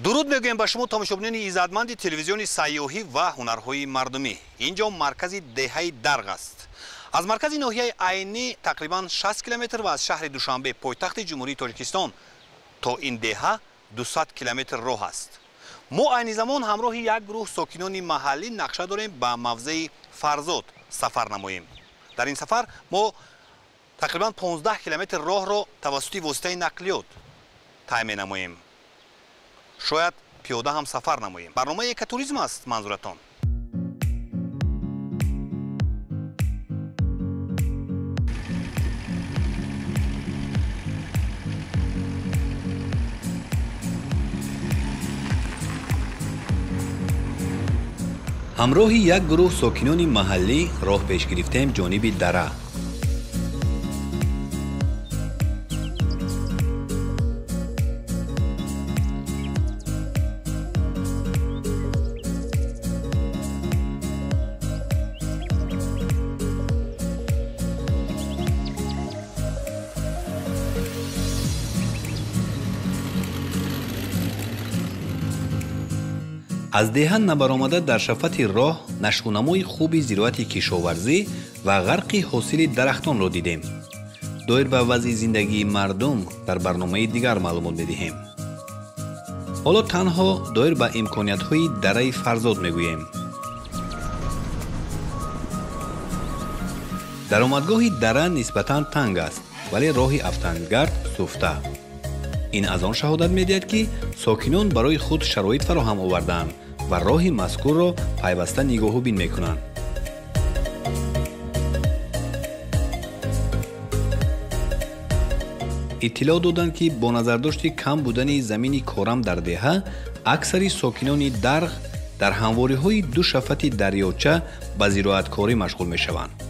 درود میگویم به شما تماشاگران ایزدمند تلویزیون سیاحی و هنرهای مردمی. اینجا مرکز دهه درغ است. از مرکز ناحیه عینی تقریبا 60 کیلومتر و از شهر دوشنبه پایتخت جمهوری تاجیکستان تا این دهه 200 کیلومتر راه است. ما عین زمان همراه یک گروه ساکنان محلی نقشه داریم به موضع فرزاد سفر نماییم. در این سفر ما تقریبا 15 کیلومتر راه را توسط واسطه نقلیات طی نماییم. شاید پیاده هم سفر نماییم. برنامه اکوتوریسم است منظورتان. همراه یک گروه ساکنان محلی راه پیش گرفتیم جانب دره. از دهن نبرآمده در شفت راه نشونمای خوب زراعت کشاورزی و غرق حاصل درختان را دیدیم. دایر به وضع زندگی مردم در برنامه دیگر معلومات می‌دهیم. حالا تنها دایر به امکانیت‌های دره فرزاد می‌گوییم. درآمدگاه دره نسبتاً تنگ است ولی راه افکنگرد سفته. این از آن شهادت می‌دهد که ساکنان برای خود شرایط فراهم آوردند و راه مذکور را پیوسته نگاه و بین می‌کنند. اطلاع دادند که با نظرداشت کم بودن زمین کارم در دهه، اکثر ساکنان درغ در همواری‌های دو شفت دریاچه به زراعتکاری مشغول می‌شوند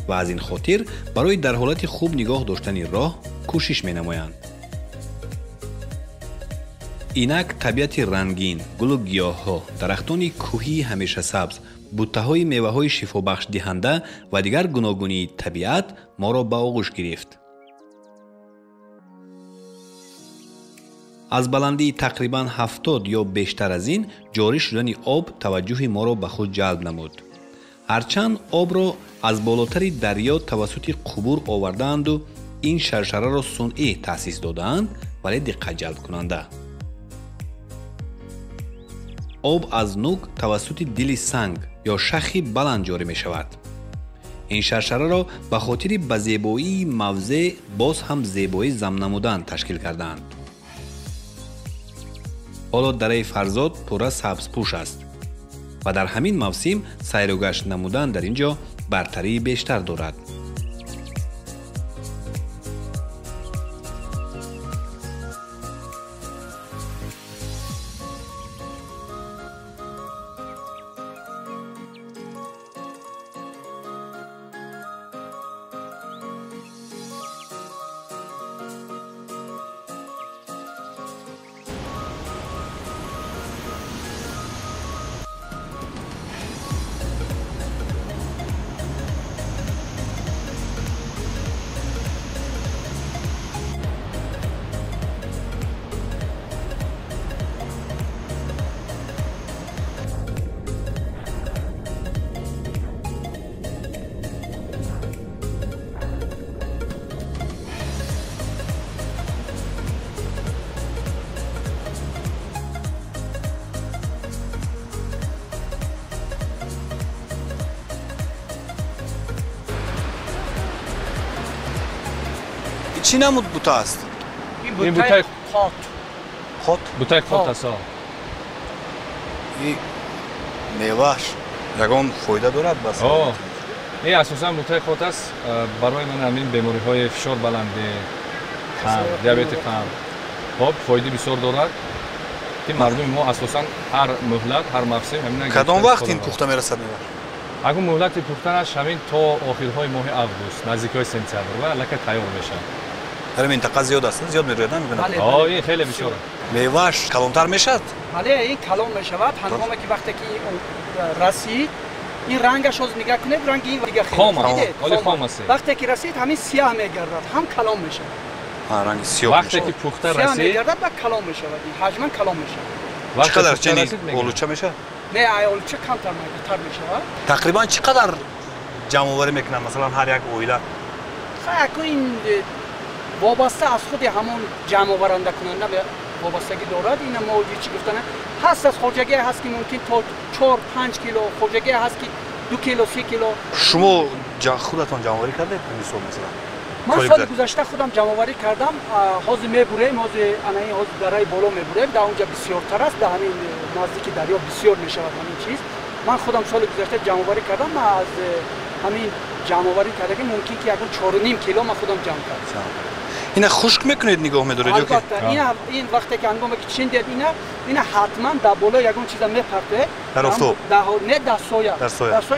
و از این خاطر برای در حالت خوب نگاه داشتن راه کوشش می‌نمایند. اینک طبیعت رنگین، گل و گیاه‌ها، درختان کوهی همیشه سبز، بوته‌های میوه‌های شفابخش دهنده و دیگر گوناگونی طبیعت ما را به آغوش گرفت. از بلندی تقریباً 70 یا بیشتر از این جاری شدن آب توجه ما را به خود جلب نمود. هرچند آب را از بالاتر دریا توسط قبور آوردند و این شرشره را صنعی تأسیس دادند ولی دقت جلب کننده. آب از نوک توسط دل سنگ یا شخی بلند جاری می شود. این شرشره را به خاطر به زیبایی موضع باز هم زیبایی زم نمودن تشکیل کردند. حالا دره فرزاد پوره سبزپوش است و در همین موسم سیر و گشت نمودن در اینجا برتری بیشتر دارد. چی نمود بوته است؟ این بوته خاط. خاط؟ بوته خاط است. این میوهش یگان فایده دارد بس؟ این اساسا بوته خاط است برای من همین بیماری‌های فشار بلند، قند، دیابت قند. خب فایده بسیار دارد. که مردم ما اساسا هر مهلت هر موسم همین کدام وقت این پخته میرسد میوه؟ اگه مهلت پختنش همین تا آخرهای ماه اوگوست نزدیکای سپتامبر و لکه تیار میشه. در این منطقه زیاد است، زیاد میروید نمیبینم. این خیلی بسیار. میوهش کلانتر میشد؟ بله این کلان میشود هنگامی که وقتی که رسید این رنگش از نگاه کنید رنگ این دیگه خیلی خام است. ولی خام است. وقتی که رسید همین سیاه میگردد هم کلان میشه. رنگ سیاه وقتی که پخته سیاه رسید میگردد و کلام میشود حجما کلام میشود وقتی چقدر پخته چنین رسید میگه اولوچه میشه نه اولوچه کمتر میگه تر میشود تقریبا چقدر جمع آوری میکنن مثلا هر یک اویله خب این وابسته از خود همون جمع آورنده کننده به وابستگی دارد این موضوع چی گفتن هست از خرجگی هست که ممکن تا 4-5 کیلو خرجگی هست که 2 کیلو 3 کیلو شما خودتون جمع آوری کردید مثلا من سال گذشته خودم جمع آوری کردم حوض میبریم حوض انایی حوض درای بالا میبریم در اونجا بسیارتر است در همین نزدیک دریا بسیار میشود همین چیز من خودم سال گذشته جمع آوری کردم من از همین جمع آوری کردم ممکن که اگه 4.5 کیلو من خودم جمع کردم اینا خشک میکنید نگاه می‌دارید جو که این وقتی که انگام که چندید اینا حتما در بالا یگون چیزا میپرته در افتو نه در سویا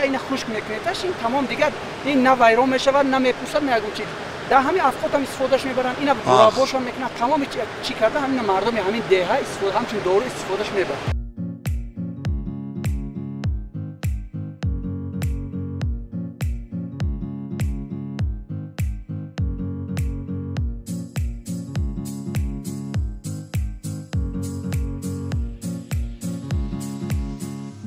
این خشک میکنیدش این تمام دیگه این نه ویران میشود نه میپوسد نه یگون چیز در همین افقات هم استفادهش میبرن اینا برابرش هم میکنن تمام چی کرده همین مردم همین دهه استفاده همچون دور استفادهش میبرن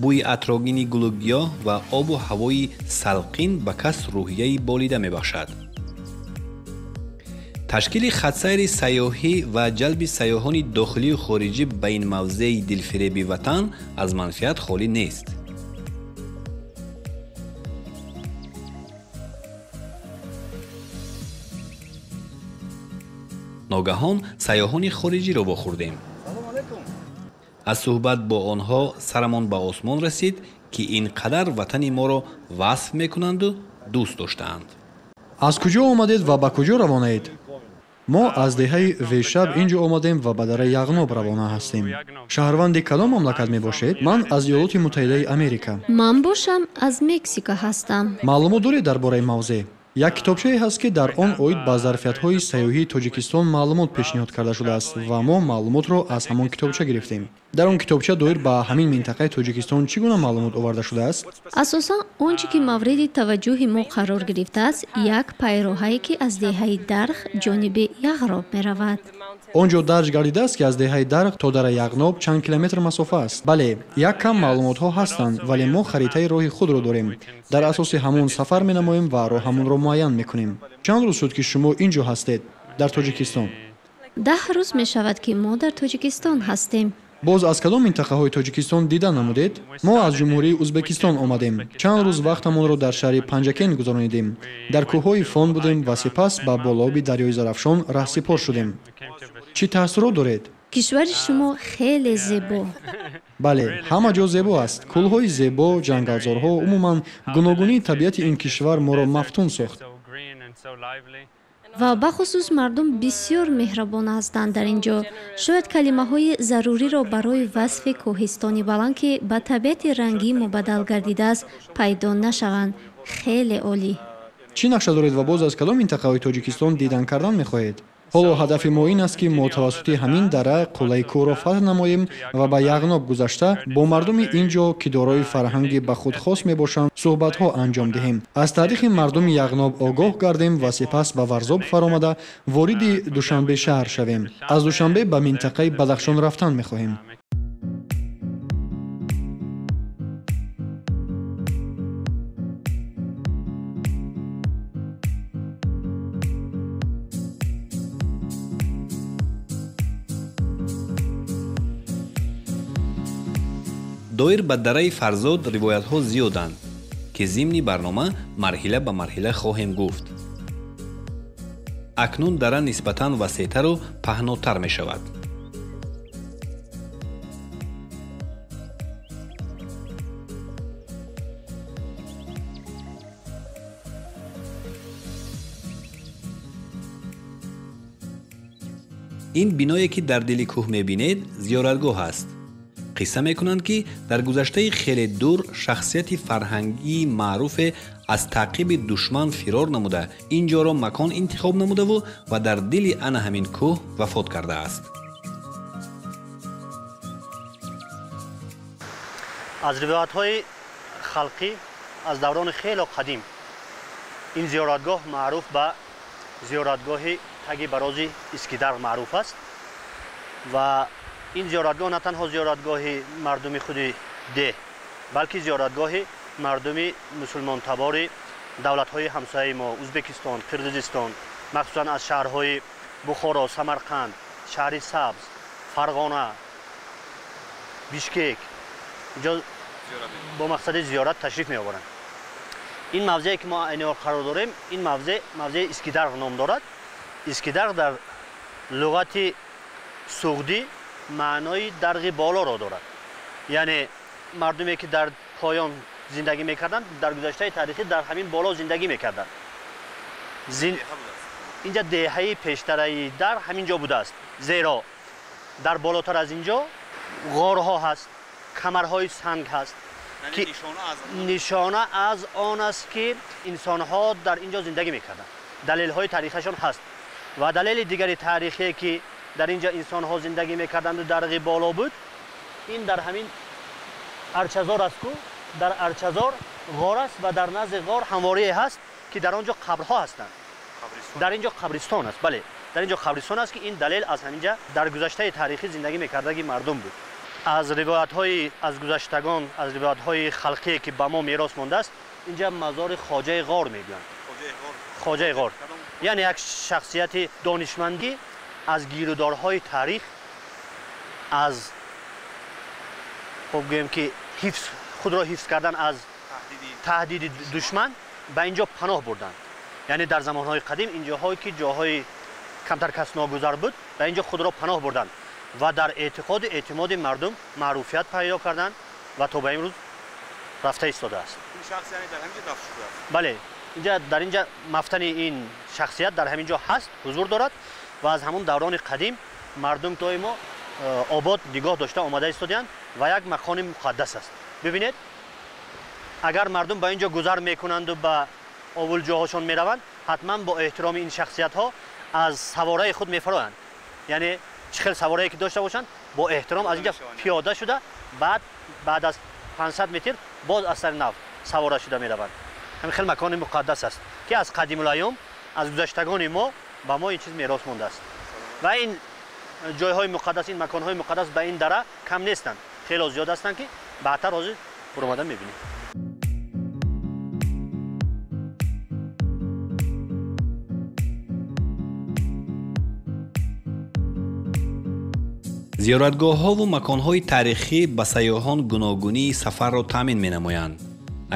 бӯи атрогини гулӯгиёҳ ва обу ҳавои салқин ба кас рӯҳияи болида мебахшад. ташкили хатсайри сайёҳӣ ва ҷалби сайёҳони дохилию хориҷӣ ба ин мавзеи дилфиреби ватан аз манфиат холӣ нест. ногаҳон сайёҳони хориҷиро вохӯрдем. аз суҳбат бо онҳо сарамон ба осмон расид ки ин қадар ватани моро васф мекунанду дӯст доштаанд. аз куҷо омадед ва ба куҷо равонаед? мо аз деҳаи вешаб ин ҷо омадем ва ба дараи яғноб равона ҳастем. шаҳрванди кадом мамлакат мебошед? ман аз иёлоти муттаҳидаи америка. ман бошам аз мексика ҳастам. маълумот доред дар бораи мавзеъ? як китобчае ҳаст ки дар он оид ба зарфиятҳои сайёҳии тоҷикистон маълумот пешниҳод карда шудааст ва мо маълумотро аз ҳамон китобча гирифтем. дар он китобча доир ба ҳамин минтақаи тоҷикистон чӣ гуна маълумот оварда шудааст? асосан он чӣ ки мавриди таваҷҷӯҳи мо қарор гирифтааст як пайроҳае ки аз деҳаи дарх ҷониби яғроб меравад. он ҷо дарҷ гардидааст ки аз деҳаи дарх то дар яғноб чанд километр масофа аст. бале як кам маълумотҳо ҳастанд вале мо харитаи роҳи худро дорем. дар асоси ҳамон сафар менамоем ва роҳамонро муайян мекунем. чанд рӯз шуд ки шумо ин ҷо ҳастед дар тоҷикистон? 10 рӯз мешавад ки мо дар тоҷикистон ҳастем. боз аз кадом минтақаҳои тоҷикистон дида намудед? мо аз ҷумҳурии ӯзбекистон омадем. чанд рӯз вақтамонро дар шаҳри панҷакен гузаронидем. дар кӯҳҳои фон будем ва сипас ба болоби дарёи зарафшон раҳсипор шудем. чӣ таъссурот доред? кишвари шумо хеле зебо. бале ҳама ҷо зебо аст. кӯлҳои зебо, ҷангалзорҳо, умуман гуногунии табиати ин кишвар моро мафтун сохт. ва бахусус мардум бисёр меҳрабон ҳастанд дар ин ҷо. шояд калимаҳои заруриро барои васфи кӯҳистони баланд ки ба табиати рангӣ мубаддал гардидааст пайдо нашаванд. хеле олӣ. чӣ нақша доред ва боз аз кадом минтақаҳои тоҷикистон дидан кардан мехоҳед? ҳоло ҳадафи мо ин аст ки мо тавассути ҳамин дара қуллаи кӯҳро фатҳ намоем ва ба яғноб гузашта бо мардуми ин ҷо ки дорои фарҳанги ба худ хос мебошанд суҳбатҳо анҷом диҳем. аз таърихи мардуми яғноб огоҳ гардем ва сипас ба варзоб фаромада вориди душанбе шаҳр шавем. аз душанбе ба минтақаи бадахшон рафтан мехоҳем. доир ба дараи фарзод ривоятҳо зиёданд ки зимни барнома марҳила ба марҳила хоҳем гуфт. акнун дара нисбатан васеътару паҳнотар мешавад. ин биное ки дар дили кӯҳ мебинед зиёратгоҳ аст. қисса мекунанд ки дар гузаштаи хеле дур шахсияти фарҳангии маъруфе аз таъқиби душман фирор намуда ин ҷоро макон интихоб намудаву ва дар дили ана ҳамин кӯҳ вафот кардааст. аз ривоятҳои халқӣ аз даврони хело қадим ин зиёратгоҳ маъруф ба зиёратгоҳи таги барози Искидар маъруф аст ва ин зиёратгоҳ на танҳо зиёратгоҳи мардуми худи деҳ, балки зиёратгоҳи мардуми мусулмонтабори давлатҳои ҳамсояи мо, Узбекистон, Қирғизистон, махсусан аз шаҳрҳои Бухоро, Самарқанд, шаҳри Сабз, Фарғона, Бишкек инҷо бо мақсади зиёрат ташриф меоваранд. ин мавзеъе ки мо айни ҳол қарор дорем, ин мавзеъи Искидар ном дорад. Искидар дар луғати суғдӣ маънои дарғи болоро дорад. яъне мардуме ки дар поён зиндагӣ мекарданд, дар гузаштаи таърихӣ дар ҳамин боло зиндагӣ мекарданд. инҷа деҳаи пештараи дар ҳамин ҷо будааст, зеро дар болотар аз инҷо ғорҳо ҳаст, камарҳои санг ҳаст ки нишона аз он аст ки инсонҳо дар инҷо зиндагӣ мекарданд. далелҳои таърихиашон ҳаст ва далели дигари таърихие ки дар инҷа инсонҳо зиндагӣ мекарданду дарғи боло буд, ин дар ҳамин Арчазор аст ку дар Арчазор ғор аст ва дар назди ғор ҳамворие ҳаст ки дар он ҷо қабрҳо ҳастанд. дар ин ҷо қабристон аст, бале, дар ин ҷо қабристон аст ки ин далел аз ҳаминҷа дар гузаштаи таърихӣ зиндагӣ мекардаги мардум буд. аз ривоятҳои аз гузаштагон, аз ривоятҳои халқие ки ба мо мерос мондааст, инҷа мазори хоҷаи ғор мегӯянд. хоҷаи ғор яъне як шахсияти донишмандӣ аз гирӯдорҳои таърих, аз гӯем ки худро ҳифз кардан аз таҳдиди душман ба ин ҷо паноҳ бурданд. яъне дар замонҳои қадим инҷоҳое ки ҷоҳои камтар касногузар буд, ба ин ҷо худро паноҳ бурданд ва дар эътиқоду эътимоди мардум маъруфият пайдо карданд ва то ба имрӯз рафта истодааст. бале, дар инҷа мафтани ин шахсият дар ҳамин ҷо ҳаст, ҳузур дорад ва аз ҳамун даврони қадим мардум доимо обод нигоҳ дошта омада истодаанд ва як макони муқаддас аст. бибинед, агар мардум ба ин ҷо гузар мекунанду ба овулҷоҳошон мераванд, ҳатман бо эҳтироми ин шахсиятҳо аз савораи худ мефароянд. яъне чӣ хел саворае ки дошта бошанд, бо эҳтиром аз инҷа пиёда шуда, баъд аз 500 метр боз аз сари нав савора шуда мераванд. ҳамин хел макони муқаддас аст ки аз қадимулайём, аз гузаштагони мо ба мо ин чиз мерос мондааст. ва ин ҷойҳои муқаддас, ин маконҳои муқаддас ба ин дара кам нестанд, хело зиёд ҳастанд ки баъдтар ҳозир буромада мебинем. зиёратгоҳҳо ва маконҳои таърихӣ ба сайёҳон гуногунии сафарро таъмин менамоянд.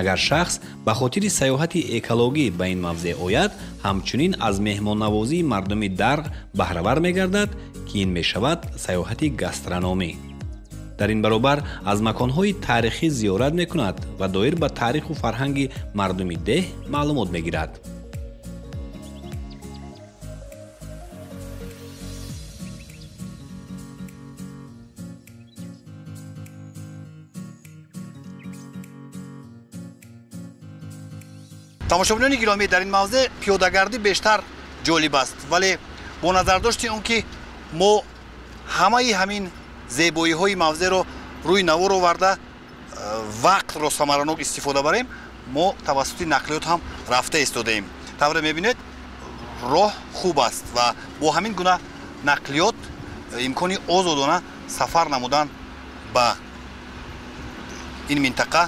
агар шахс ба хотири сайёҳати экологӣ ба ин мавзеъ ояд, ҳамчунин аз меҳмоннавозии мардуми дарғ баҳравар мегардад, ки ин мешавад сайёҳати гастрономӣ. дар ин баробар аз маконҳои таърихӣ зиёрат мекунад ва доир ба таъриху фарҳанги мардуми деҳ маълумот мегирад. тамошобинони гиромӣ, дар ин мавзеъ пиёдагардӣ бештар ҷолиб аст, вале бо назардошти он ки мо ҳамаи ҳамин зебоиҳои мавзеъро рӯи навор оварда вақтро самаранок истифода барем, мо тавассути нақлиёт ҳам рафта истодаем. тавре мебинед, роҳ хуб аст ва бо ҳамин гуна нақлиёт имкони озодона сафар намудан ба ин минтақа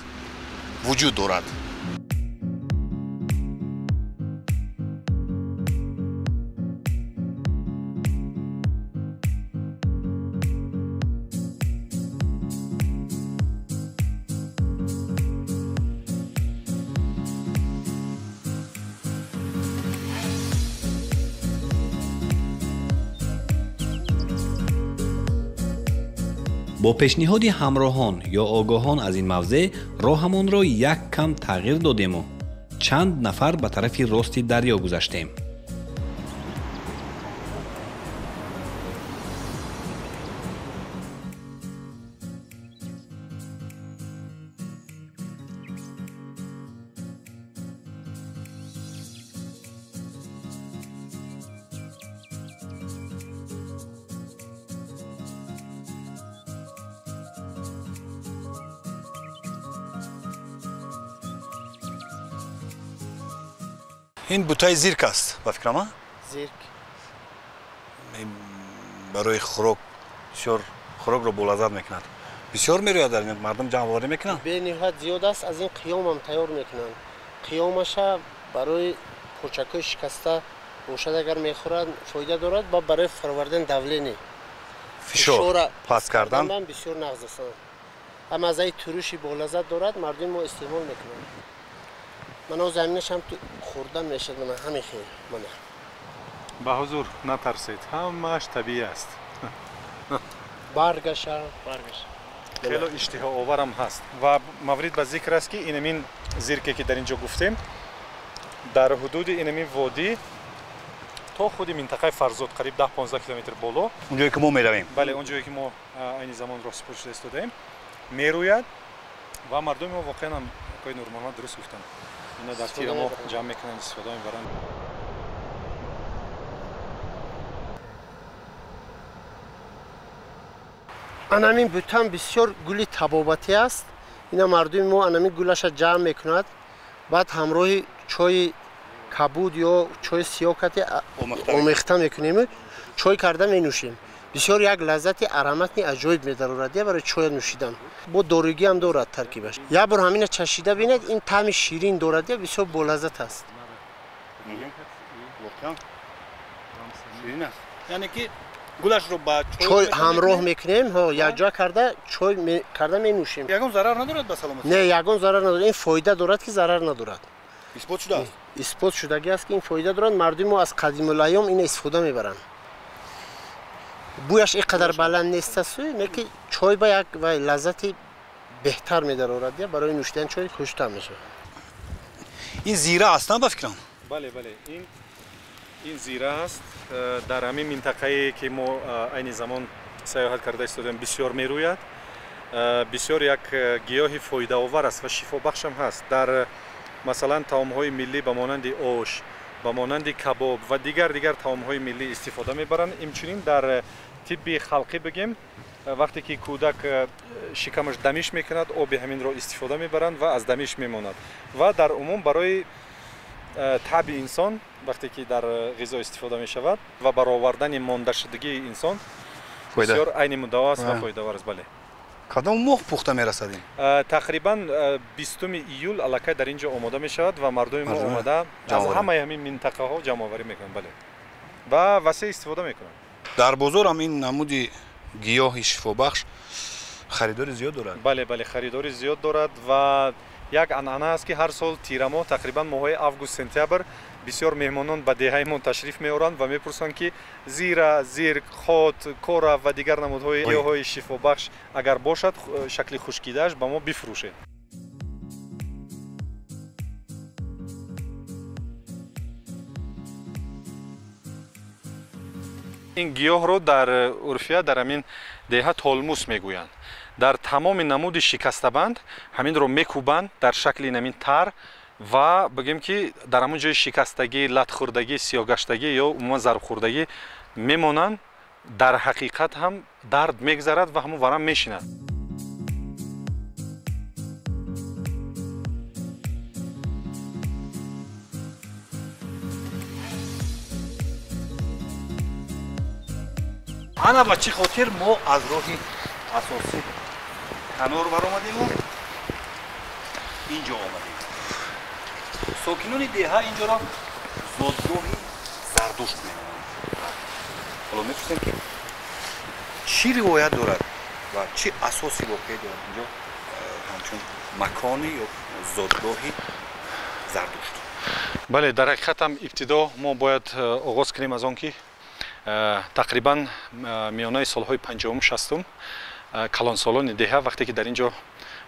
вуҷуд дорад. бо пешниҳоди ҳамроҳон ё огоҳон аз ин мавзеъ роҳамонро як кам тағйир додему чанд нафар ба тарафи рости дарьё гузаштем. ин бутаи зирк аст ба фикрама? зирк برای خوراک بسیار خوراک رو بولازد میکنند. بسیار میروید در این مردم جمع آوری میکنند. به نهایت زیاد است. از این قیام هم تیار میکنند. قیامش برای پوچکای شکسته باشد اگر میخورند فایده دارد و برای فروردن دولینی فشار پس کردن بسیار نغز است. اما از این تروشی بولازد دارد مردم ما استعمال میکنند. من او زمینش هم تو خوردن میشد من همین خیلی من با حضور نترسید همش طبیعی است. برگش خیلی اشتها آورم هست و مورد به ذکر است که اینمین زیرکی که در اینجا گفتیم در حدود اینمین وادی تا خود منطقه فرزاد قریب 10-15 کیلومتر بالا اونجایی که ما میرویم. بله اونجایی که ما این زمان راست پشت ایستادیم میروید و مردم ما واقعا هم کای نورمال درست گفتن اینا در تیر ما جمع میکنن استفاده میبرن. انامین بوتان بسیار گلی تبابتی است. اینا مردم ما انامین گلش جمع میکند بعد همراه چای کبود یا چای سیاکتی آمیخته میکنیم چای کرده می نوشیم. بسیار یک لذت ارامتی عجایب میدارد برای چای نوشیدن. با داروگی هم دارد ترکیبش. یا بر همین چشیده بینید این طعم شیرین دارد بسیار بولذت است. یعنی که گلش رو با چای همراه میکنیم ها یک جا کرده چای کرده می نوشیم. یگان ضرر ندارد به سلامتی؟ نه یگان ضرر ندارد. این فایده دارد که ضرر ندارد. اثبات شده است. اثبات شدگی است که این فایده دارد. مردم ما از قدیم الایام این استفاده میبرند. بویش اینقدر بلند نیست است که چای با یک لذتی بهتر میدارد برای نوشیدن چای خوشتر میشه. این زیره است نه به فکرم؟ بله این زیره است. در همین منطقه‌ای که ما این زمان سیاحت کرده استادیم بسیار میروید. بسیار یک گیاه فایده آور است و شفا بخش هم هست. در مثلا طعام‌های ملی به مانند آش، به مانند کباب و دیگر طعام‌های ملی استفاده میبرند. همچنین در طب خلقی بگیم وقتی که کودک شکمش دمیش میکند آب همین را استفاده میبرند و از دمیش میماند و در عموم برای طب انسان وقتی که در غذا استفاده می شود و برآوردن مانده شدگی انسان بسیار عین مدوا است و فایده‌آور است. بله. کدام موقع پخته میرسد این؟ تقریبا 20 ایول الکی در اینجا آماده می شود و مردم ما آماده از همه همین منطقه ها جمع آوری میکنند. بله. و وسیع استفاده میکنند. در بازار هم این نمودی گیاه شفا بخش خریدار زیاد دارد. بله خریدار زیاد دارد و یک عنعنه است که هر سال تیر ماه تقریبا ماهای آگوست سپتامبر بسیار مهمانان به دهه ما تشریف میآورند و میپرسند که زیر خود کورا و دیگر نمودهای گیاهای شفا بخش اگر باشد شکل خشکیده‌اش به ما بفروشید. این گیاه رو در عرفیه در همین دهه تالموس میگویند. در تمام نمود شکسته‌بند همین رو میکوبند در شکل نمین تر و بگیم که در همون جای شکستگی، لط خوردگی، سیاگشتگی یا عموما ضرب خوردگی میمونند. در حقیقت هم درد میگذرد و همون ورم میشینند. انا با چی خاطر ما از راه اساسی کنار برآمدیم و اینجا آمدیم. ساکنان دهه اینجا را زادگاه زردشت می‌نامند. حالا می‌پرسیم که چی روایت دارد و چی اساسی واقعی دارد اینجا همچون مکانی یا زادگاه زردشت؟ بله در حقیقت هم ابتدا ما باید آغاز کنیم از آن که تقریبا میانه سالهای 50-60 کلانسالان دهه وقتی که در اینجا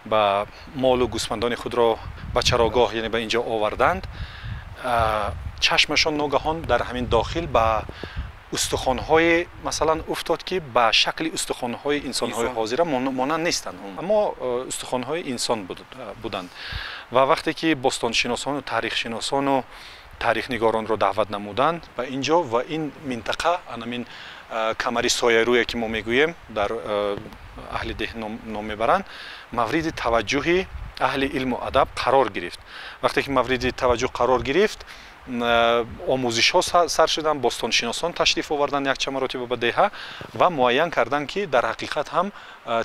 با مال و گوسفندان خود را به چراگاه یعنی به اینجا آوردند چشمشان ناگهان در همین داخل به استخوان‌های مثلا افتاد که به شکل استخوان‌های انسان‌های حاضر مانند نیستند اما استخوان‌های انسان بودند و وقتی که باستانشناسان و تاریخ‌شناسان و تاریخ‌نگاران را دعوت نمودند به اینجا و این منطقه همین کمری سایه‌رویی که ما میگوییم در اهل ده نام میبرند مورد توجه اهل علم و ادب قرار گرفت. وقتی که مورد توجه قرار گرفت омӯзишҳо сар шудан, бостоншиносон ташриф овардан якчанд маротиба ба деҳа ва муайян карданд ки дар ҳақиқат ҳам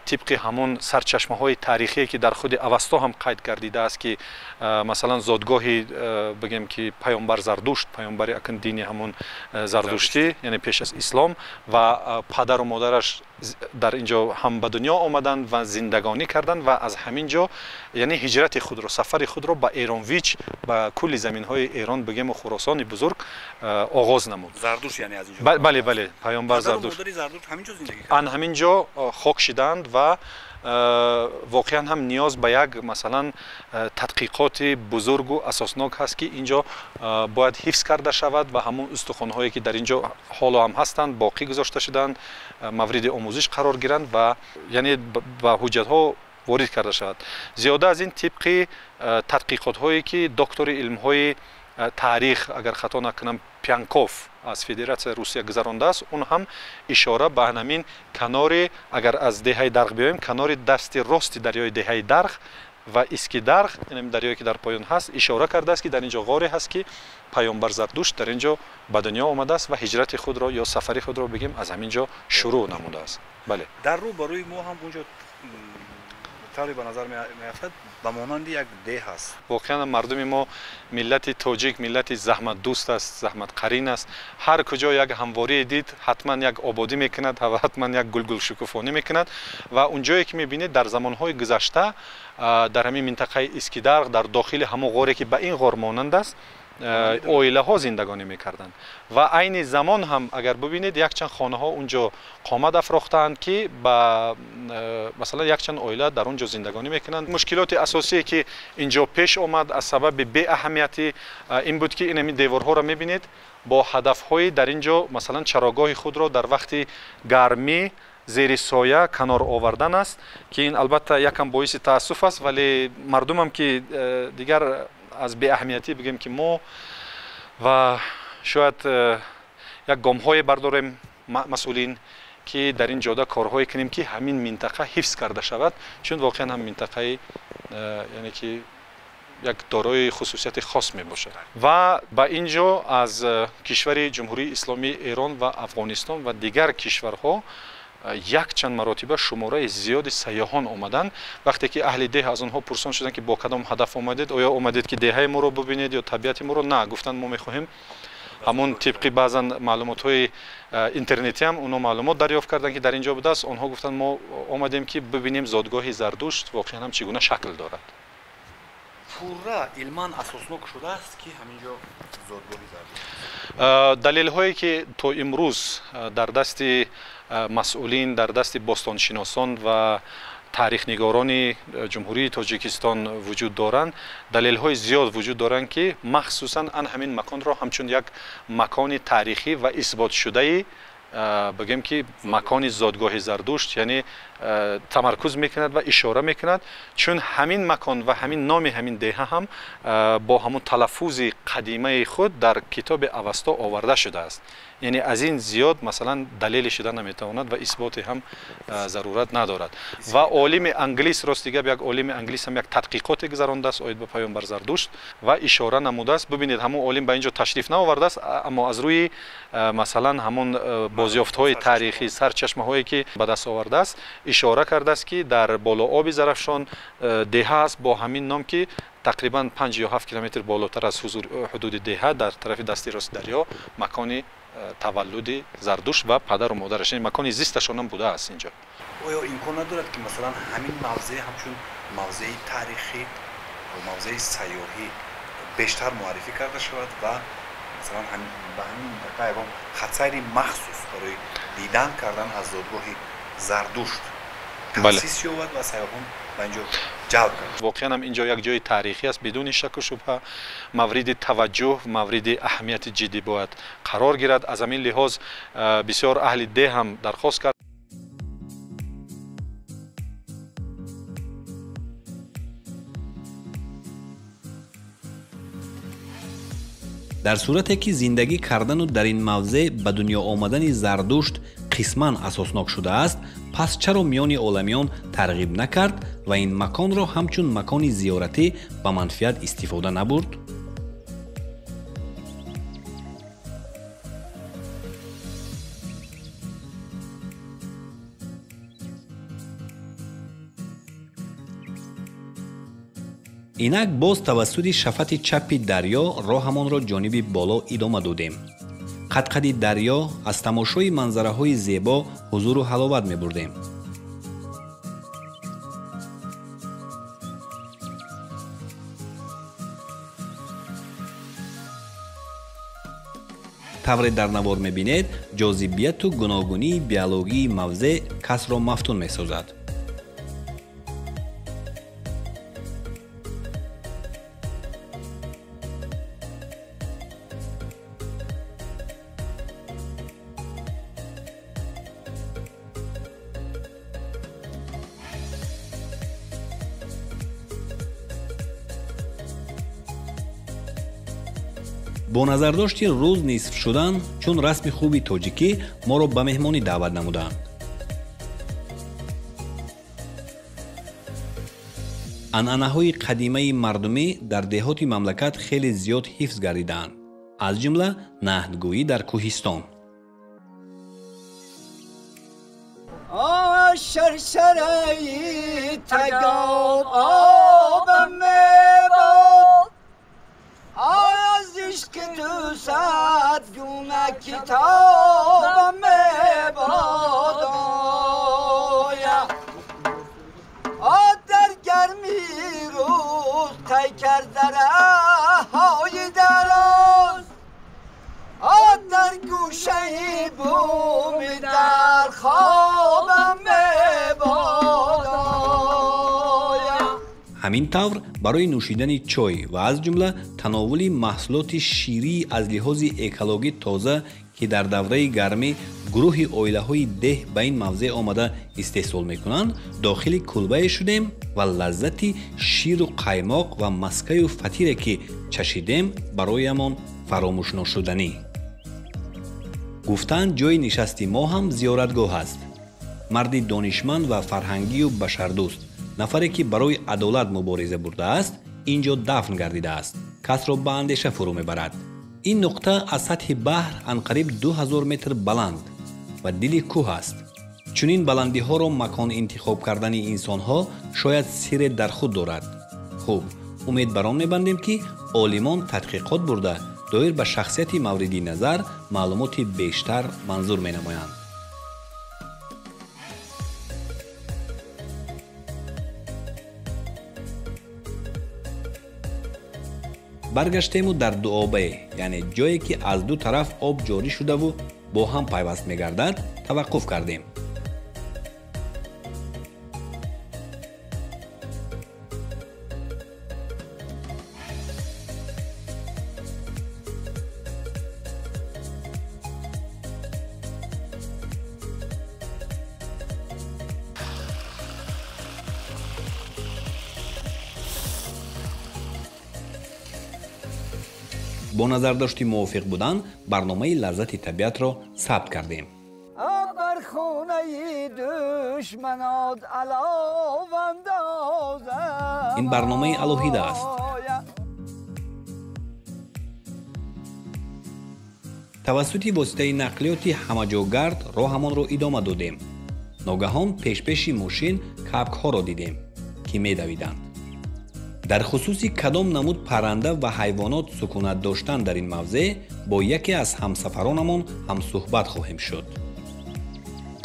тибқи ҳамун сарчашмаҳои тарихие ки дар худи авасто ҳам қайд гардидааст ки масалан зодгоҳи бигем ки паёнбар Зардушт, паёнбари акн дини ҳамун зардуштӣ, яъне пеш аз ислом, ва падару модараш дар инҷо ҳам ба дунё омаданд ва зиндагонӣ карданд ва аз ҳамин ҷо яъне ҳиҷрати худро, сафари худро ба Эронвич, ба кулли заминҳои Эрон бигему Хуросони бузург оғоз намуд. Зардушт яъне аз инҷо. Бале, бале, паёнбар Зардушт. Падару модари Зардушт ҳаминҷо зиндагӣ карданд. Ҳаминҷо хок шиданд ва воқеан ҳам ниёз ба як масалан тадқиқоти бузургу асоснок ҳаст ки инҷо бояд ҳифз карда шавад ва ҳамун устухонҳое ки дар инҷо ҳоло ҳам ҳастанд боқӣ гузошта шуданд, мавриди омӯзиш қарор гиранд ва яъне ба ҳуҷҷатҳо ворид карда шавад. Зиёда аз ин тибқи тадқиқотҳое ки доктори илмҳои таърих, агар хато накунам, Пянков аз Федератсияи Русия гузарондааст, он ҳам ишора ба ҳамин канори, агар аз деҳаи Дарғ биёем, канори дасти рости дарёи деҳаи Дарғ ва Искидарғ, яъне дарёе ки дар поён ҳаст, ишора кардааст ки дар инҷо ғоре ҳаст ки паёнбар Зардушт дар инҷо ба дунё омадааст ва ҳиҷрати худро ё сафари худро бигем аз ҳамин ҷо шурӯъ намудааст. Бале. Дар рӯ ба рӯи мо ҳам унҷо тавре ба назар меафтад ба монанди як деҳ аст. Воқеан мардуми мо миллати тоҷик миллати заҳматдӯст аст, заҳматқарин аст. ҳар куҷо як ҳамворие дид, ҳатман як ободӣ мекунад ва ҳатман як гулгулшукуфонӣ мекунад ва унҷое ки мебинед дар замонҳои гузашта дар ҳамин минтақаи Искидарғ, дар дохили ҳамон ғоре ки ба ин ғор монанд аст, оилаҳо зиндагонӣ мекарданд ва айни замон ҳам агар бубинед якчанд хонаҳо унҷо қомат афрохтаанд ки ба масалан якчанд оила дар унҷо зиндагонӣ мекунанд. Мушкилоти асосие ки инҷо пеш омад аз сабаби беаҳамиятӣ ин буд ки ин деворҳоро мебинед бо ҳадафҳои дар инҷо масалан чарогоҳи худро дар вақти гармӣ зери соя канор овардан аст ки ин албатта якам боиси таассуф аст, вале мардумам ки дигар аз беаҳамиятӣ бигем ки мо ва шояд як гомҳое бардорем масъулин ки дар ин ҷода корҳое кунем ки ҳамин минтақа ҳифз карда шавад, чун воқеан ҳам минтақаи яъне ки як дорои хусусияти хос мебошад. Ва ба ин ҷо аз кишвари Ҷумҳурии Исломии Эрон ва Афғонистон ва дигар кишварҳо якчанд маротиба шумораи зиёди сайёҳон омаданд. Вақте ки аҳли деҳ аз онҳо пурсон шуданд ки бо кадом ҳадаф омадед, оё омадед ки деҳаи моро бубинед ё табиати моро? На, гуфтанд мо мехоҳем ҳамун тибқи баъзан маълумотҳои интернетӣ ҳам онҳо маълумот дарёфт карданд ки дар ин ҷо будааст. Онҳо гуфтанд мо омадем ки бибинем зодгоҳи Зардушт воқеан ҳам чӣ гуна шакл дорад. Пурра илман асоснок шудааст ки ҳамин ҷо зодгоҳи Зардушт. далелҳое ки то имрӯз дар дасти масъулин, дар дасти бостоншиносон ва таърихнигорони ҷумҳурии Тоҷикистон вуҷуд доранд, далелҳои зиёд вуҷуд доранд ки махсусан ан ҳамин маконро ҳамчун як макони таърихӣ ва исботшудаи бигем ки макони зодгоҳи Зардушт яъне тамаркуз мекунад ва ишора мекунад, чун ҳамин макон ва ҳамин номи ҳамин деҳа ҳам бо ҳамун талаффузи қадимаи худ дар китоби Авасто оварда шудааст. яъне аз ин зиёд масалан далели шуда наметавонад ва исботе ҳам зарурат надорад. Ва олими англис, рости гап як олими англис ҳам як тадқиқоте гузарондааст оид ба паёнбар Зардушт ва ишора намудааст. Бибинед ҳамун олим ба ин ҷо ташриф наовардааст, аммо аз рӯи масалан ҳамун бозёфтҳои таърихӣ, сарчашмаҳое ки ба даст овардааст, ишора кардааст ки дар болооби Зарафшон деҳа аст бо ҳамин ном ки тақрибан 5 ё 7 километр болотар аз ҳудуди деҳа дар тарафи дасти рости дарё макони таваллуди Зардушт ва падару модараш, яъне макони зисташон ҳам будааст инҷо. оё имкон надорад ки масалан ҳамин мавзеъ ҳамчун мавзеи таърихӣ ва мавзеи сайёҳӣ бештар муаррифӣ карда шавад ва масалан ба ҳамин минтақа ягон хатсайри махсус барои дидан кардан аз зодгоҳи Зардушт таъсис ёбад ва сайёҳон ба инҷо ҷалб кард. воқеан ҳам инҷо як ҷои таърихӣ аст, бидуни шаку шубҳа мавриди таваҷҷӯҳ, мавриди аҳамияти ҷиддӣ бояд қарор гирад. аз ҳамин лиҳоз бисёр аҳли деҳ ҳам дархост кард. дар сурате ки зиндагӣ кардану дар ин мавзеъ ба дунё омадани Зардушт қисман асоснок шудааст, пас чаро миёни оламиён тарғиб накард ва ин маконро ҳамчун макони зиёратӣ ба манфиат истифода набурд? инак боз тавассути шафати чапи дарё роҳамонро ҷониби боло идома додем. қад-қади дарё аз тамошои манзараҳои зебо ҳузуру ҳаловат мебурдем. тавре дар навор мебинед, ҷозибияту гуногунии биологии мавзеъ касро мафтун месозад. бо назардошти рӯз нисф шудан чун расми хуби тоҷикӣ моро ба меҳмонӣ даъват намуданд. анъанаҳои қадимаи мардумӣ дар деҳоти мамлакат хеле зиёд ҳифз гардидаанд, аз ҷумла наҳдгӯӣ дар кӯҳистон. که دوست گونه کتابم مبادایا در گرمی روز تی کرده های دراز در گوشه بوم در خوابم مبادایا. ҳамин тавр барои нӯшидани чой ва аз ҷумла тановули маҳсулоти ширӣ аз лиҳози экологӣ тоза ки дар давраи гармӣ гурӯҳи оилаҳои деҳ ба ин мавзеъ омада истеҳсол мекунанд, дохили кулбае шудем ва лаззати ширу қаймоқ ва маскаю фатире ки чашидем бароямон фаромӯшношуданӣ. гуфтанд ҷои нишасти мо ҳам зиёратгоҳ аст. марди донишманд ва фарҳангию башардӯст, нафаре ки барои адолат мубориза бурдааст, инҷо дафн гардидааст. касро ба андеша фурӯ мебарад. ин нуқта аз сатҳи баҳр анқариб 2000 метр баланд ва дили кӯҳ аст. чунин баландиҳоро макон интихоб кардани инсонҳо шояд сирре дар худ дорад. хуб, умед бар он мебандем ки олимон тадқиқот бурда доир ба шахсияти мавриди назар маълумоти бештар манзур менамоянд. баргаштему дар дуобае, яъне ҷое ки аз ду тараф об ҷорӣ шудаву бо ҳам пайваст мегардад, таваққуф кардем. бо назардошти мувофиқ будан барномаи лаззати табиатро сабт кардем. ин барномаи алоҳида аст. тавассути воситаи нақлиёти ҳамаҷогард роҳамонро идома додем. ногаҳон пешпеши мошин кабкҳоро дидем ки медавиданд. дар хусуси кадом намуд парранда ва ҳайвонот сукунат доштанд дар ин мавзеъ бо яке аз ҳамсафаронамон ҳамсӯҳбат хоҳем шуд.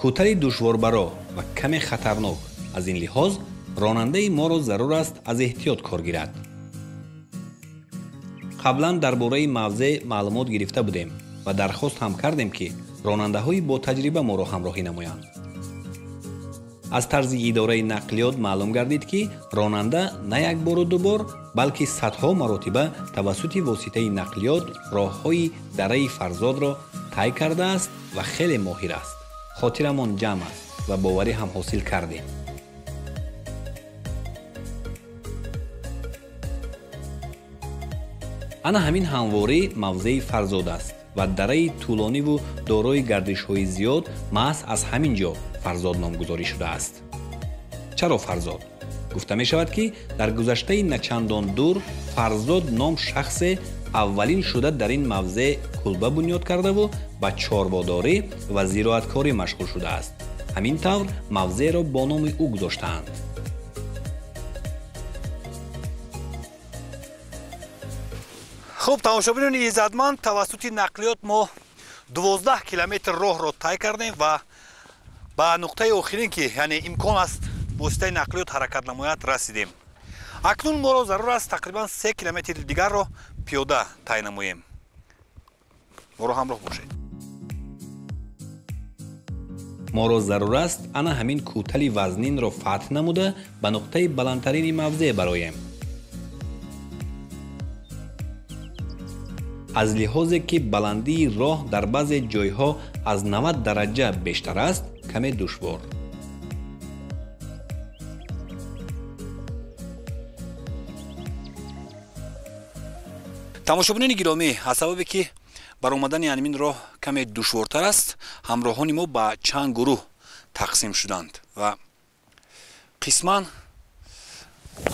кӯтари душворбаро ва каме хатарнок, аз ин лиҳоз ронандаи моро зарур аст аз эҳтиёт кор гирад. қаблан дар бораи мавзеъ маълумот гирифта будем ва дархост ҳам кардем ки ронандаҳои бо таҷриба моро ҳамроҳӣ намоянд. аз тарзи идораи нақлиёт маълум гардид ки ронанда на як бору ду бор, балки садҳо маротиба тавассути воситаи нақлиёт роҳҳои дараи Фарзодро тай кардааст ва хеле моҳир аст. хотирамон ҷамъ аст ва боварӣ ҳам ҳосил кардем. ана ҳамин ҳамворӣ мавзеи Фарзод аст ва дараи тӯлониву дорои гардишҳои зиёд маҳз аз ҳамин ҷо Фарзод номгузорӣ шудааст. чаро Фарзод? гуфта мешавад ки дар гузаштаи начандон дур Фарзод ном шахсе аввалин шуда дар ин мавзеъ кулба бунёд кардаву ба чорводорӣ ва зироаткорӣ машғул шудааст. ҳамин тавр мавзеъро бо номи ӯ гузоштаанд. خب тамошобинёни иззатманд тавассути нақлиёт мо 12 километр роҳро тай кардем ва ба нуқтаи охирин ки яъне имкон аст воситаи нақлиёт ҳаракат намояд расидем. акнун моро зарур аст тақрибан 3 километри дигарро пиёда тай намоем. моро ҳамроҳ бошед. моро зарур аст ана ҳамин кӯтали вазнинро фатҳ намуда ба нуқтаи баландтарини мавзеъ бароем. аз лиҳозе ки баландии роҳ дар баъзе ҷойҳо аз 90 дараҷа бештар аст, каме душвор. тамошобинони гиромӣ, аз сабабе ки баромадани ҳамин роҳ каме душвортар аст, ҳамроҳони мо ба чанд гурӯҳ тақсим шуданд ва қисман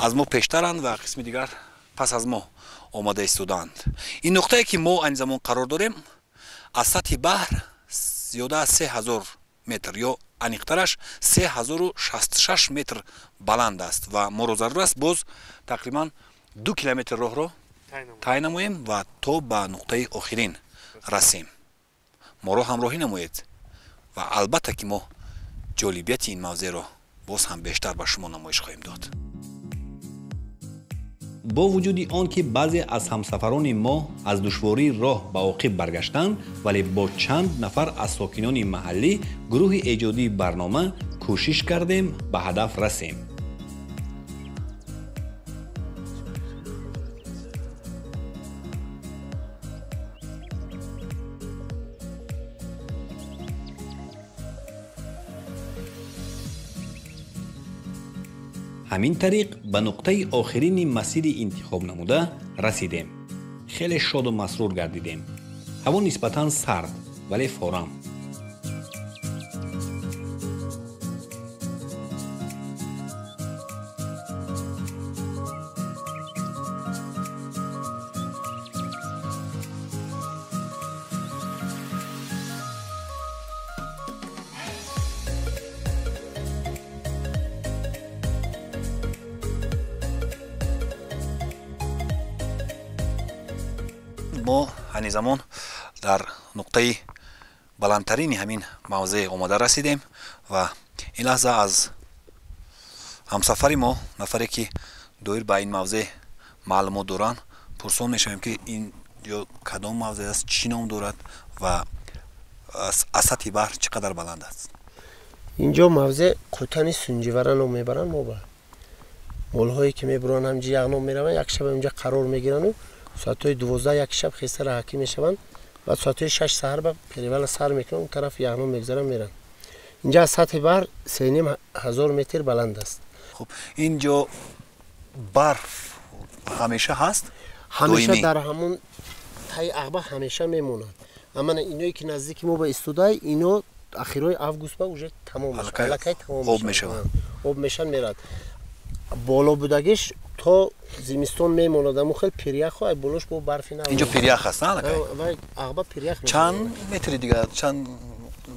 аз мо пештаранд ва қисми дигар пас аз мо омада истодаанд. ин нуқтае ки мо айни замон қарор дорем аз сатҳи баҳр зиёда аз 3000 метр ё аниқтараш 3066 метр баланд аст ва моро зарур аст боз тақрибан 2 километр роҳро тай намоем ва то ба нуқтаи охирин расем. моро ҳамроҳӣ намоед ва албатта ки мо ҷолибияти ин мавзеъро боз ҳам бештар ба шумо намоиш хоҳем дод. бо вуҷуди он ки баъзе аз ҳамсафарони мо аз душвории роҳ ба оқиб баргаштанд, вале бо чанд нафар аз сокинони маҳаллӣ гурӯҳи эҷодии барнома кӯшиш кардем ба ҳадаф расем. ҳамин тариқ ба нуқтаи охирини масири интихоб намуда расидем. хеле шоду масрур гардидем. ҳаво нисбатан сард, вале форам. мо ҳани замон дар нуқтаи баландтарини ҳамин мавзеъ омада расидем ва ин лаҳза аз ҳамсафари мо нафаре ки доир ба ин мавзеъ маълумот доранд пурсон мешавем ки ин ё кадом мавзеъ аст, чӣ ном дорад ва аз сатҳи баҳр чӣ қадар баланд аст. инҷо мавзеъ қӯтани сунҷивара ном мебаранд. мо ба молҳое ки мебуранд ҳамҷи яғном мераванд, як шаб инҷа қарор мегирану соатҳои 12 як шаб хеста раҳакӣ мешаванд ва соатҳои 6 саҳар ба перевала сар мекунанд, он тараф яғном мегзаранд меранд. инҷа аз сатҳи баҳр 3500 метр баланд аст. хуб инҷо барф ҳамеша ҳаст? ҳамеша дар ҳамон таи ағба ҳамеша мемонад. амана иное ки наздики мо ба истодаи ино ахирои август ба уже тамом аллакай тамом об мешан мерад. боло будагиш то зимистон мемонад, аммо хел пиряхо ай болош бо барфи на. инҷо пирях аст, на аллакай? вай ағба пирях. чанд метри дига, чанд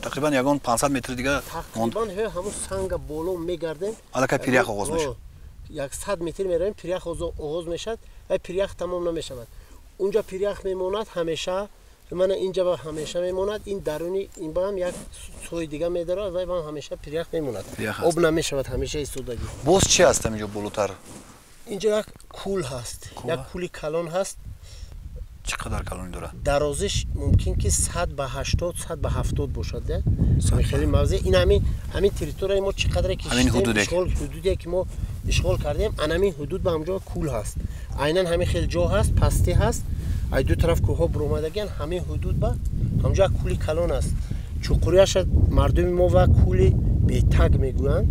тақрибан ягон 500 метри дига тақрибан ҳамон санга боло мегардем. аллакай пирях оғоз мешад. 100 метр меравем, пирях оғоз мешад, ай пирях тамом намешавад. унҷа пирях мемонад ҳамеша, мана инҷа ба ҳамеша мемонад, ин даруни ин ба ҳам як сои дига медорад, вай ба ҳамеша пирях мемонад. об намешавад ҳамеша истодагӣ. боз чӣ аст ҳаминҷо болотар? инҷа як кул ҳаст, як кули калон ҳаст. чӣ қадар калони дорад? дарозиш мумкин ки 100 ба 80 100 ба 70 бошад. хеле мавзеъ ин ҳамин территорияи мо чӣ қадре ки ҳудуде ки мо ишғол кардем, анамин ҳудуд ба ҳамҷо кул ҳаст. айнан ҳамин хел ҷо ҳаст, пастӣ ҳаст, ай ду тараф кӯҳҳо буромадагиан, ҳамин ҳудуд ба ҳамҷо як кули калон аст. чуқуриаша мардуми мо ва кули бетаг мегӯянд.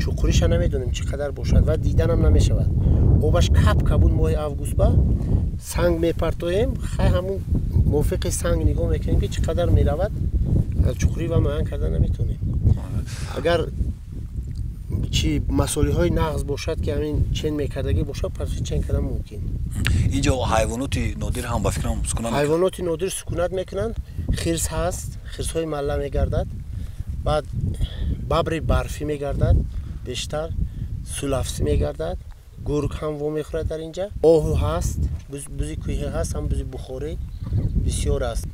чуқуриша намедонем чӣ қадар бошад ва диданам намешавад. обаш кап кабуд моҳи август ба санг мепартоем, хай ҳамун мувофиқи санг нигоҳ мекунем ки чӣ қадар меравад. чуқурӣ ва муайян карда наметонем. агар чи масъулиҳои нағз бошад ки ҳамин чен мекардагӣ бошад, пас чен кардан мумкин. инҷо ҳайвоноти нодир ҳам ба фикрам сукунат мекунанд? ҳайвоноти нодир сукунат мекунанд. хирс ҳаст, хирсҳои малла мегардад, баъд бабри барфӣ мегардад бештар, сулафсӣ мегардад, گرگ هم و میخوره در اینجا، آهو هست، بزی کوهی هست، هم بزی بخوری بسیار است.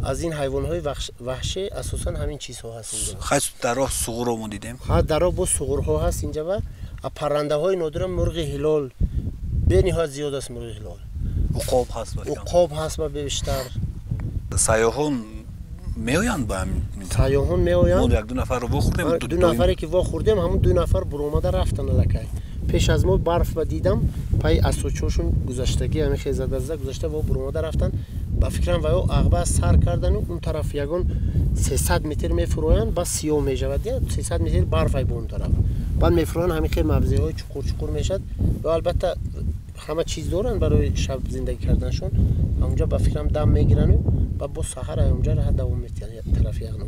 از این حیوانات وحشی اساسا همین چیزها هست اینجا. خاص در راه صقور رو دیدیم. ها در راه با صقورها هست اینجا و پرنده های نادر مرغ هلال به نهایت زیاد است. مرغ هلال عقاب هست. عقاب هست و بیشتر سیاحون میآیند با همین. سیاحون میآیند. ما یک دو نفر رو بخوردیم. دو نفری که خوردیم همون دو نفر برآمده رفتن لکه. پیش از ما برف و دیدم پای اسوچوشون گذشتگی همین خیزه درزه گذشته و برآمده رفتن. با فکرم و عقبه سر کردن و اون طرف یگان 300 متر میفرویند با سیاه میشود یا 300 متر برف ای به اون طرف بعد میفرویند همین خیلی مبزه های چقور میشد و البته همه چیز دارن برای شب زندگی کردنشون اونجا با فکرم دم میگیرن و با سحر اونجا راه دوام میتن طرف یگان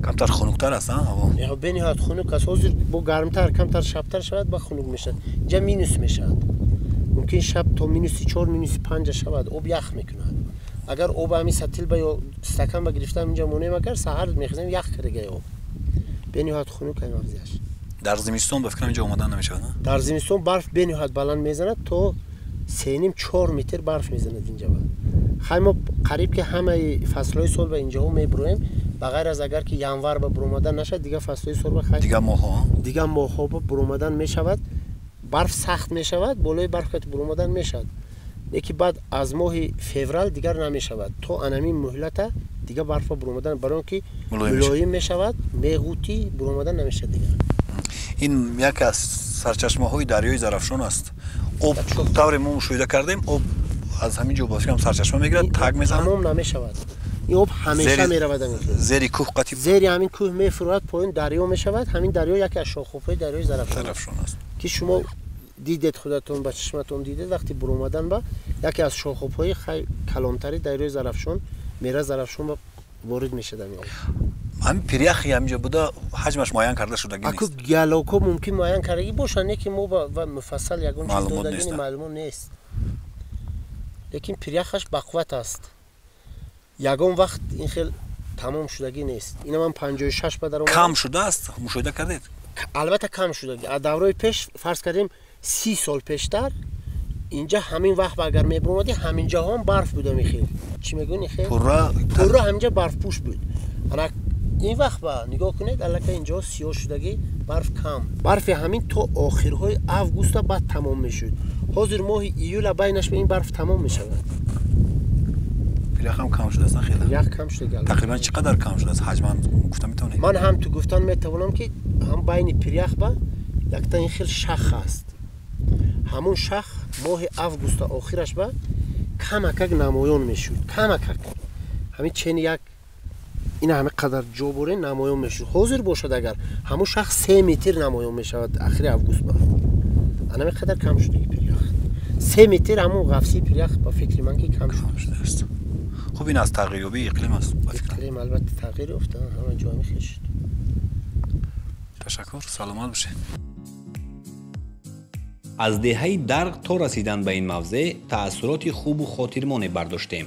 کمتر خنک‌تر است هوا. یا بنیاد خنک است حاضر با گرمتر کمتر شبتر شود با خنک میشد جا مینوس میشد ممکن شب تا -4 -5 شود آب یخ میکنه اگر آب همین ستیل با یا استکان با گرفتم اینجا مونیم اگر سحر میخزیم یخ کرده آب بنیاد خنک این مغزش در زمستون به فکرم اینجا اومدن نمیشه نه در زمستون برف بنیاد بلند میزنه تا 3.5-4 متر برف میزنه اینجا خیلی ما قریب که همه فصلهای سال به اینجا میبرویم بغیر از اگر که ینور به برآمدن نشه دیگه فصلهای سال خیلی دیگه ماها به برآمدن میشود برف سخت میشود بالای برف که برآمدن میشود یکی بعد از ماه فوریه دیگر نمیشود تو انمی مهلت دیگه برف برآمدن برای که ملایم میشود میغوتی برآمدن نمیشه دیگه این یکی از سرچشمه های دریای زرافشان است آب طور ما مشاهده کردیم آب از همین جو باشه هم سرچشمه میگیرد تگ میزنه تمام نمیشود این آب همیشه میرود زیر کوه قطعی زیر همین کوه میفرود پایین دریا میشود همین دریا یکی از شاخه‌های دریای زرافشان است که شما دیدید خودتون با چشمتون دیدید وقتی برآمدن با یکی از شاخه‌های خیلی کلانتری دریای زرافشان میره زرافشان وارد میشه در این همین پریخی همینجا بوده حجمش معین کرده شده نیست اكو گلاکو ممکن معین کردگی باشن که ما و مفصل یگون چیز دادگی معلوم نیست لیکن پریخش بقوت است یگون وقت این خیلی تمام شدگی نیست اینا من 56 به در کم شده است مشاهده کردید البته کم شده از دورای پیش فرض کردیم 30 سال پیشتر اینجا همین وقت اگر میبرمادی همین جا هم برف بوده میخیل چی میگونی خیلی پورا همینجا برف پوش بود انا این وقت با نگاه کنید البته اینجا سیاه شدگی برف کم برف همین تا آخرهای اوگوست بعد تمام میشد حاضر ماه ایول بینش به این برف تمام میشود پریخ هم کم شده است خیلی یک کم شده تقریبا چقدر کم شده است حجما گفتم میتونید من هم تو گفتن میتونم که هم بین پریخ با یک تا این خیلی شخ است همون شخ ماه اوگوست آخرش با کمک نمایان میشد کمک همین چین یک این همه قدر جابوره نمایان میشد حاضر باشد اگر همون شخ 3 متر نمایان میشود اخر اوگوست با همین قدر کم شده پریخ 3 متر همون قفسی پریخ با فکر من که کم شده است خوب این از تغییریابی اقلیم است اقلیم البته تغییر افتاد همه جا میخواد شد تشکر سلامت باشید از دهه درق تا رسیدن به این موضع تأثیرات خوب و خاطرمان برداشتیم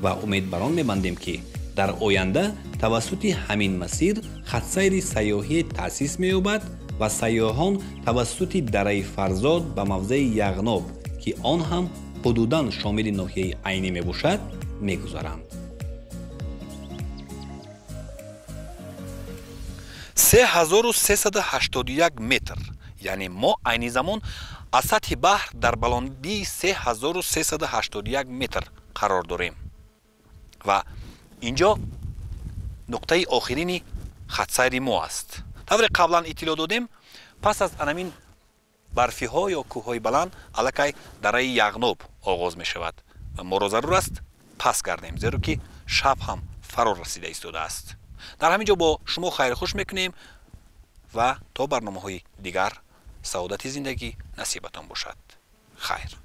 و امید بر آن می‌بندیم که در آینده توسط همین مسیر خط سیر سیاحی تأسیس می‌یابد و سیاحان توسط دره فرزاد به موضع یغناب که آن هم حدوداً شامل ناحیه عینی میباشد میگذرند. 3381 متر یعنی ما عینی زمان از سطح بحر در بلندی 3381 متر قرار داریم و اینجا نقطه آخرین خط سیر ما است. طور قبلا اطلاع دادیم پس از انمین برفی ها یا کوه های بلند الکی دره یغناب آغاز می شود و ما را ضرور است پس گردیم زیرا که شب هم فرار رسیده ایستاده است. در همینجا با شما خیر خوش میکنیم و تا برنامه های دیگر سعادت زندگی نصیبتان باشد. خیر.